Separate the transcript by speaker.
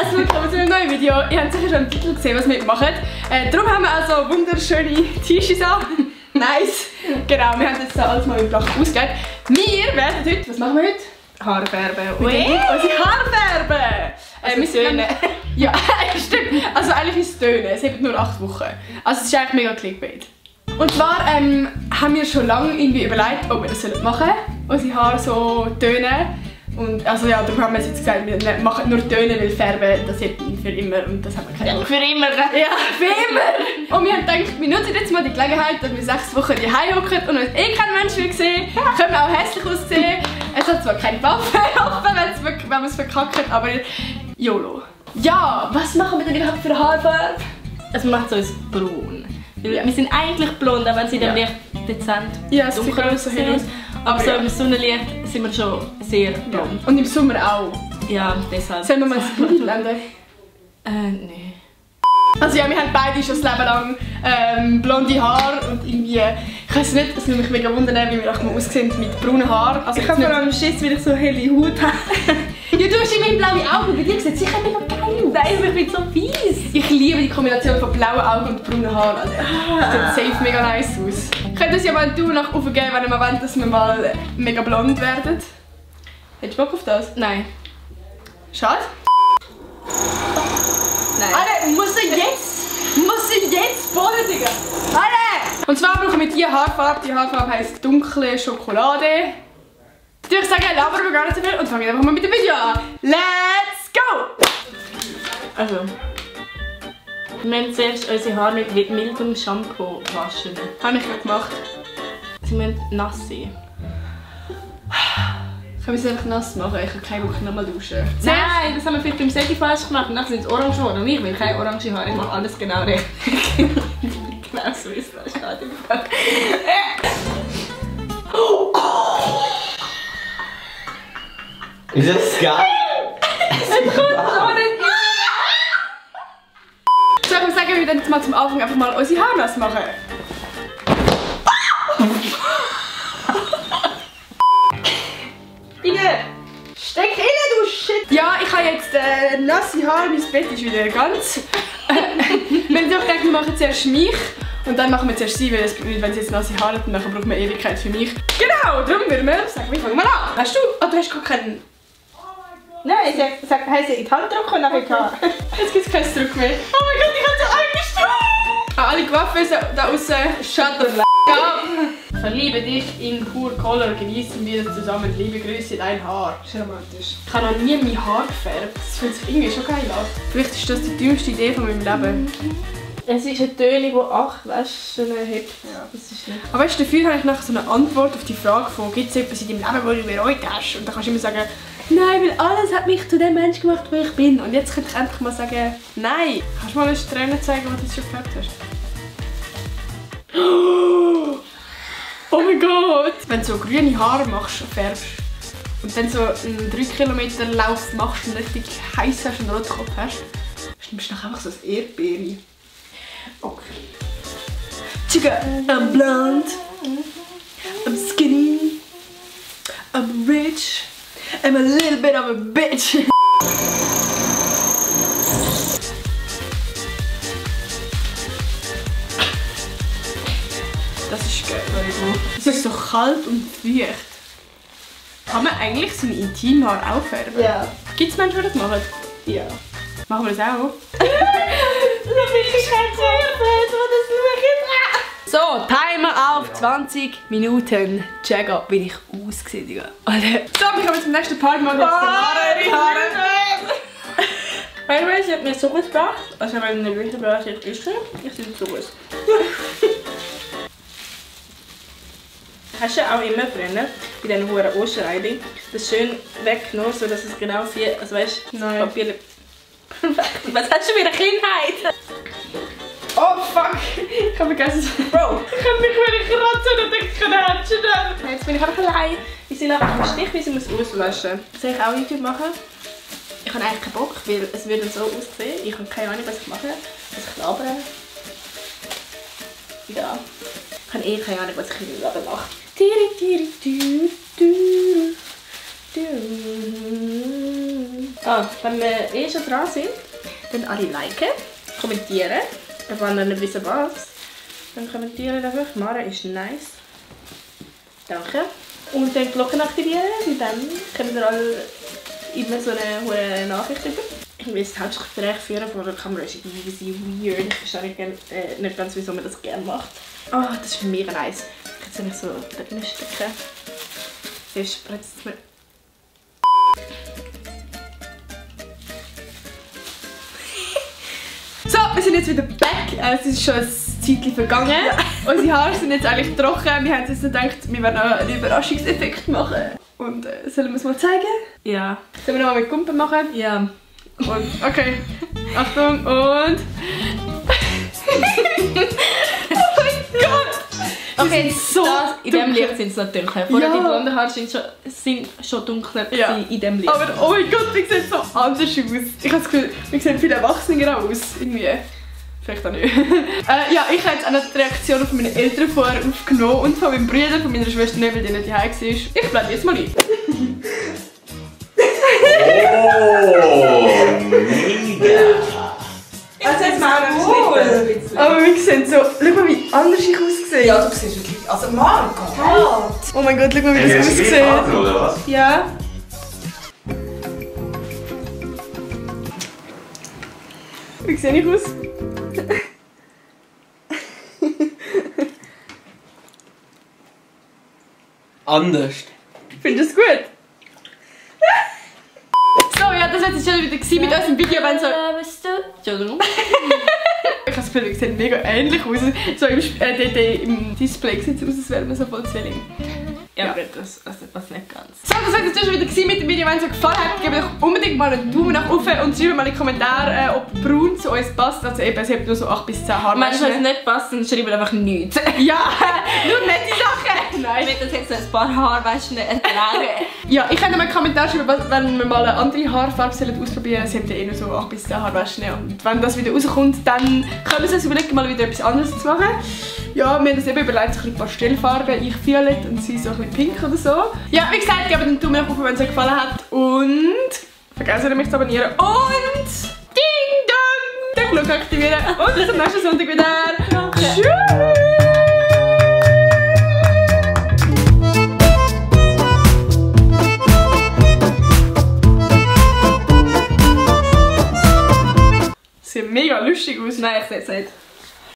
Speaker 1: herzlich willkommen zu einem neuen Video. Ihr habt sicher schon im Titel gesehen, was wir machen. Darum haben wir also wunderschöne T-Shirts an. Nice. Genau, wir haben jetzt alles mal in Blach ausgelegt. Wir werden heute, was machen wir heute?
Speaker 2: Haare färben.
Speaker 1: Unsere Haare färben.
Speaker 2: Also tönen.
Speaker 1: Ja, stimmt. Also eigentlich ist es tönen. Es hat nur 8 Wochen. Also es ist eigentlich mega Clickbait. Und zwar haben wir schon lange irgendwie überlegt, ob wir das machen sollen. Unsere Haare so tönen. Und also ja, darum haben wir jetzt gesagt, wir machen nur Töne, weil Färben, das hat für immer und das haben wir keine
Speaker 2: Für immer.
Speaker 1: Ja, für immer! Und wir haben gedacht, wir nutzen jetzt mal die Gelegenheit, dass wir 6 Wochen daheim hocken und uns eh kein Mensch will sehen. Können wir auch hässlich aussehen. Es hat zwar keine Waffe offen, wenn wir es verkacken, aber YOLO. Ja, was machen wir denn überhaupt für eine Haarfarbe?
Speaker 2: Es macht uns braun. Weil
Speaker 1: Ja.
Speaker 2: wir sind eigentlich blond, auch wenn sie dann Licht dezent
Speaker 1: Ja, es sieht
Speaker 2: dunkel
Speaker 1: so hell aus.
Speaker 2: Aber so
Speaker 1: ja.
Speaker 2: im Sonnenlicht sind wir schon sehr blond.
Speaker 1: Und im Sommer auch.
Speaker 2: Ja, deshalb.
Speaker 1: Sollen wir mal das Bild blenden?
Speaker 2: Nee.
Speaker 1: Also ja, wir haben beide schon das Leben lang blonde Haare und irgendwie, ich weiß nicht, es würde mich mega wundern, wie wir auch mal aussehen mit braunen Haaren. Also
Speaker 2: Ich habe vor allem Schiss, weil ich so helle Haut habe.
Speaker 1: Ja, du hast immerhin blaue Augen, bei dir sieht es sicher mega geil aus.
Speaker 2: Nein, ich bin so fies.
Speaker 1: Ich liebe die Kombination von blauen Augen und braunen Haaren. Also, das sieht safe mega nice aus. Könnt uns ja mal ein Daumen nach oben geben, wenn ihr mal wollt, dass wir mal mega blond werden. Hättest du Bock auf das?
Speaker 2: Nein.
Speaker 1: Schade.
Speaker 2: Nein.
Speaker 1: Alter, muss er jetzt bohren, Digga? Alter! Und zwar brauchen wir diese Haarfarbe. Die Haarfarbe heisst dunkle Schokolade. Jetzt würde ich sagen, labern wir gar nicht so viel und fangen einfach mal mit dem Video an. Let's go!
Speaker 2: Also. Wir müssen zuerst unsere Haare mit mildem Shampoo waschen.
Speaker 1: Habe ich gerade gemacht.
Speaker 2: Sie müssen nass sein.
Speaker 1: Können wir es einfach nass machen? Ich habe keine Bock, nochmal duschen.
Speaker 2: Nein, das haben wir vielleicht beim Seti falsch gemacht. Nachher sind es orange geworden. Und ich will keine orange Haare. Ich mache alles genau richtig. Genau so ist das. Steht im Fall.
Speaker 3: Ist das geil?
Speaker 1: So, ich muss sagen, wir werden jetzt mal zum Anfang einfach mal unsere Haare nass machen.
Speaker 2: Bitte!
Speaker 1: Steck rein, du Shit! Ja, ich habe jetzt nasse Haare, mein Bett ist wieder ganz. Wir haben doch gedacht, wir machen zuerst mich und dann machen wir zuerst sie, weil wenn sie jetzt nasse Haare hat, dann braucht man Ewigkeit für mich. Genau, darum würden wir sagen, wir fangen mal an. Hast du? Oh, du hast gar keinen.
Speaker 2: Nein, ich sag, heißt in die Hand drücken und nachher kann.
Speaker 1: Jetzt gibt es keinen Druck mehr. Oh mein Gott, ich habe so angestrahlt! An alle Gewaffen da außen, shut the f*** up! Verliebe dich in pur Color, genießen wir das zusammen. Liebe Grüße, dein Haar. Das ist romantisch. Ich habe noch nie mein Haar gefärbt. Das fühlt sich irgendwie schon geil an. Vielleicht ist das die dümmste Idee von meinem Leben.
Speaker 2: Es ist eine Töne, die 8 Waschen hat. Ja, das ist nicht.
Speaker 1: Aber weißt du, dafür habe ich nachher so eine Antwort auf die Frage von, gibt es etwas in deinem Leben, wo du bereut hast? Und dann kannst du immer sagen, nein, weil alles hat mich zu dem Mensch gemacht, wo ich bin. Und jetzt könnte ich endlich mal sagen, nein. Kannst du mal eine Strähne zeigen, was du schon gefärbt hast? Oh mein Gott! Wenn du so grüne Haare machst, färbst und dann so einen 3 Kilometer Lauf machst und richtig heiß hast und einen roten Kopf hast, nimmst du nachher einfach so ein Erdbeere. Okay. Chica, I'm blonde, I'm skinny, I'm rich, I'm a little bit of a bitch. Das ist geil. Es ist so kalt und feucht. Kann man eigentlich seine Intimhaare auch färben?
Speaker 2: Ja.
Speaker 1: Gibt es Menschen, die das machen?
Speaker 2: Ja.
Speaker 1: Machen wir das auch? So, Timer auf 20 Minuten. Check up, wie ich aussehe, Digga. Alter. So, wir kommen zum nächsten Part. Machen jetzt die Haare.
Speaker 2: Weil sie hat mir so gut gebracht. Also wenn eine Grüße bei euch jetzt ist, ich sehe so gut. Hast du auch immer früher bei diesen hohen Osterreiden das schön weggenommen, sodass es genau 4, also weißt du, das Papier... Perfekt. Was hast du für eine Kindheit?
Speaker 1: Oh fuck! Ich habe vergessen. Bro! Ich habe mich wieder kratzen und ich kann nicht.
Speaker 2: Jetzt bin ich einfach allein. Wir sind einfach im Stich, wie sie muss auslöschen.
Speaker 1: Soll ich auch YouTube machen? Ich habe eigentlich keinen Bock, weil es würde so aussehen. Ich habe keine Ahnung, was ich mache. Was ich labere. Ja. Ich habe eh keine Ahnung, was ich in meinem Leben mache.
Speaker 2: Wenn wir eh schon dran sind, dann alle liken, kommentieren. Wenn ihr nicht wissen was, dann kommentieren einfach. Mara ist nice. Danke. Und dann die Glocken aktivieren, weil dann können wir alle immer so eine hohe Nachricht über. Ich will das Hauptgespräch führen vor der Kamera, ist irgendwie weird. Ich verstehe nicht ganz, wieso man das gerne macht. Oh, das ist mega nice. Ich kann es nicht so drin stecken. Sie spritzt mir.
Speaker 1: So, wir sind jetzt wieder back. Es ist schon ein Zeitchen vergangen. Ja. Unsere Haare sind jetzt eigentlich trocken. Wir haben uns gedacht, wir werden noch einen Überraschungseffekt machen. Und sollen wir es mal zeigen?
Speaker 2: Ja.
Speaker 1: Sollen wir noch mal mit Kumpen machen?
Speaker 2: Ja.
Speaker 1: Und, okay. Achtung und... Oh mein Gott!
Speaker 2: Okay,
Speaker 1: so
Speaker 2: in diesem Licht sind sie noch dunkler. Vorher die blonden Haare sind schon dunkler in diesem Licht.
Speaker 1: Aber oh mein Gott, wir sehen so anders aus. Ich habe das Gefühl, wir sehen viel erwachsener aus. Irgendwie. Vielleicht auch nicht. Ja, ich habe jetzt auch noch die Reaktion von meinen Eltern vorher aufgenommen und von meinem Bruder, von meiner Schwester nicht, weil die nicht daheim war. Ich blende jetzt mal ein.
Speaker 3: Oh, mega!
Speaker 2: Also jetzt mal ein bisschen.
Speaker 1: Aber wir sehen so, schau mal wie anders ich aussehe.
Speaker 4: Ja, du siehst wirklich, also Margot!
Speaker 1: Oh mein Gott, schau mal wie das aussieht.
Speaker 3: Oder was?
Speaker 1: Ja. Wie sehe ich aus?
Speaker 3: Anders.
Speaker 1: Findest du es gut? So, ja, das war jetzt schon wieder mit unserem Video, wenn so...
Speaker 2: Entschuldigung.
Speaker 1: Ich habe das Gefühl, wir sehen mega ähnlich aus. So im Display sieht es aus, als wären wir so voll Zwilling.
Speaker 2: Ja, gut, das passt nicht ganz.
Speaker 1: So, das war jetzt schon wieder mit dem Video. Wenn es euch gefallen hat, gebt doch unbedingt mal einen Daumen nach oben und schreibt mal in die Kommentare, ob braun zu uns passt. Also eben, es hat nur so 8 bis 10 Haare.
Speaker 2: Wenn es nicht passt, dann schreibt einfach nichts.
Speaker 1: Ja, nur nette Sachen. Nein.
Speaker 2: Ich will das jetzt ein paar Haarwaschen ertragen.
Speaker 1: Ja, ich könnte mal einen Kommentar schreiben, wenn wir mal eine andere Haarfarbe ausprobieren sollen. Es hat ja eh nur so 8 bis 10 Haarwaschen. Und wenn das wieder rauskommt, dann können wir uns überlegen, mal wieder etwas anderes zu machen. Ja, wir haben uns eben überlegt, so ein paar Pastellfarben. Ich violett und sie so ein bisschen pink oder so. Ja, wie gesagt, gebt einen Daumen nach oben, wenn es euch gefallen hat. Und vergesst nicht, mich zu abonnieren. Und Ding Dong! Den Glocke aktivieren. Und bis zum nächsten Sonntag wieder. Tschüss! Sieht mega lustig aus.
Speaker 2: Nein, ich sehe es nicht.